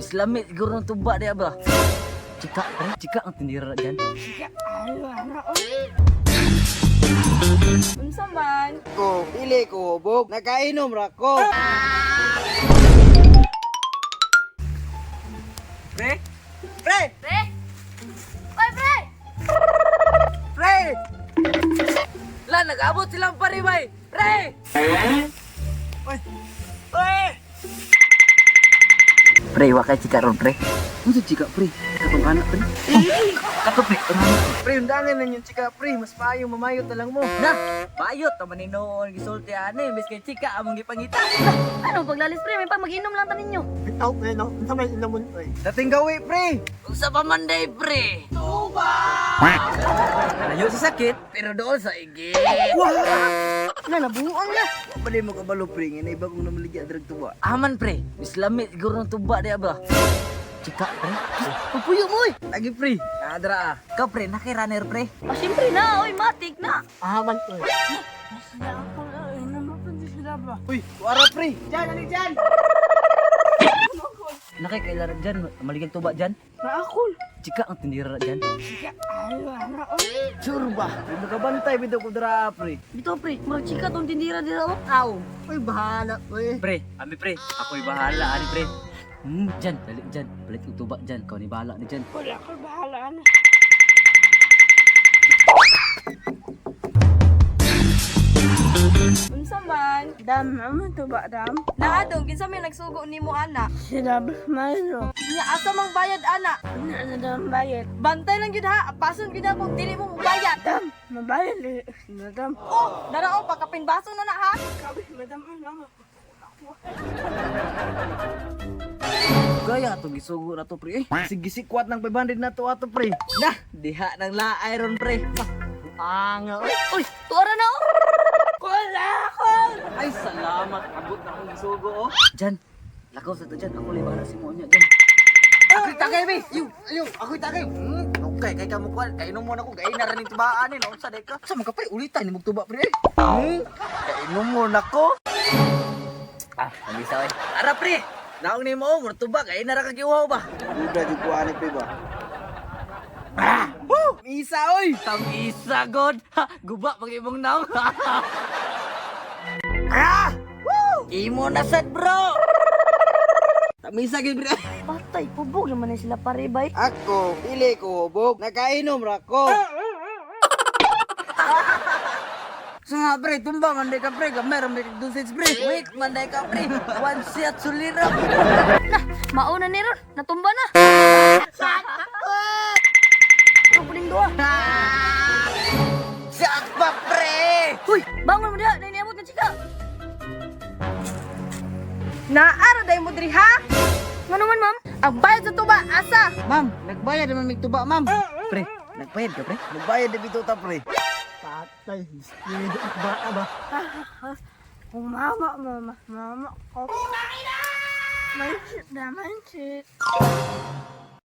Islami siguro ng tuba dia ba? Cika, cika ang tinira dyan. Unsa man? Ko, pili ko, hubog. Nakainom ra ko. Pre? Pre! Pre? Oy, pre! Pre! La, nag-abot silang paribay! Pre! Oy! Oy! Pre, wakay cika ron, pre. Ano cika, pre? Katong anak, pre. Kato, pre. Pre, undangan na yung chika, pre. Mas paayong mamayot na lang mo. Na, bayot, tamanin noon, gisulti ane, bis kay cika, among gipangita. Ano paglalis pre, may pa mag-inom lang tanin nyo. Bitaw, pre, no? Ang samay inamon, pre. Dating gawi, pre. Usa pa man day, pre. Tuba! Layo sa sakit, pero doon sa igit. Na, nabuang na. Pali mo kabalo, pre. Nga iba kong namaligya drag tuba. Aman, pre. Islami siguro ng tuba dia ba? Cika, pre. Pupuyo mo, oy. Lagi, pre. Nakadra, ah. Ka, pre, nakirunner, pre. Ah, siyempre na, oy, matik na. Ahaman, pre. Uy, wara, pre. Diyan, ano dyan? Nakikailaran dyan, maligang tuba dyan. Naakol. Cika ang tinira dyan. Sure ba? Hindi nakabantay, bitaw ko dra, pre. Dito pre, murag chika tong tindira dito. Aw. Uy, bahala, pre. Pre, ami pre, ako'y bahala, ani pre. Dyan, dali dyan. Balit yung tuba dyan, kau ni bahala na dyan. Wala ko bahala na. Unsa man? Dam, ano to ba, dam? Naadong, kinsa may nagsugo nimo ana? Sila Mayro. Nya asa mang bayad ana? Ano daw bayad? Bantay lang gyud ha, pason gyud ako dili mo bayad. Dam, mabayad eh. Madam. Oh, darao pagkapinbaso na na ha. Kabi, madam, ano? Gaya ato gisugo na to, pre. Sige, sikwat ng 500 na to ato, pre. Nah, diha ng laay ron pre. Anga, uy. Uy, tuara na oh. Ay, salamat. Abot na akong gisugo, oh. Dyan, lakaw sa to dyan. Ako liba na si Monya dyan. Ako'y tagay, be. Yung, ako'y tagay. Okay, kay kamukuan. Kainom mo na ko. Gay na rin yung tubaan, eh. Naon sa deka. Sa mga pre, ulitan. Ni magtuba, pre. Kainom mo na ko. Ah, nabisa, eh. Ara, pre. Naong ni mo, murtuba. Kaya na kagiwaw ba? Uda, di ko ani, pre, ba? Ah! Woo! Isa, oy! Tamisa, God. Ha, guba, pag imong naong. Ah! Woo! Imo na sad, bro. Tamisa, gid, pre. Patay, pubog naman na sila pare bay. Ako, pili ko, hubog. Nakainom ra ko. So nga, pre, tumba, manday ka, pre. Gamay, ramay ka dosage, pre. Wait, manday ka, pre. One shot, sulira. Na, mauna ni ron, natumba na. Ano puling doa? Sakpa, pre. Uy, bangon mo diha, na iniabot na chika. Naara day mo diri ha? Ngano man ma'am? Ang bayad sa tuba asa? Ma'am, nagbayad naman mig tuba, ma'am. Pre, nagbayad ka, pre. Nagbayad na bito ta, pre. Patay, hindi ba ba? Mama, mama, mama. May shit, daman shit.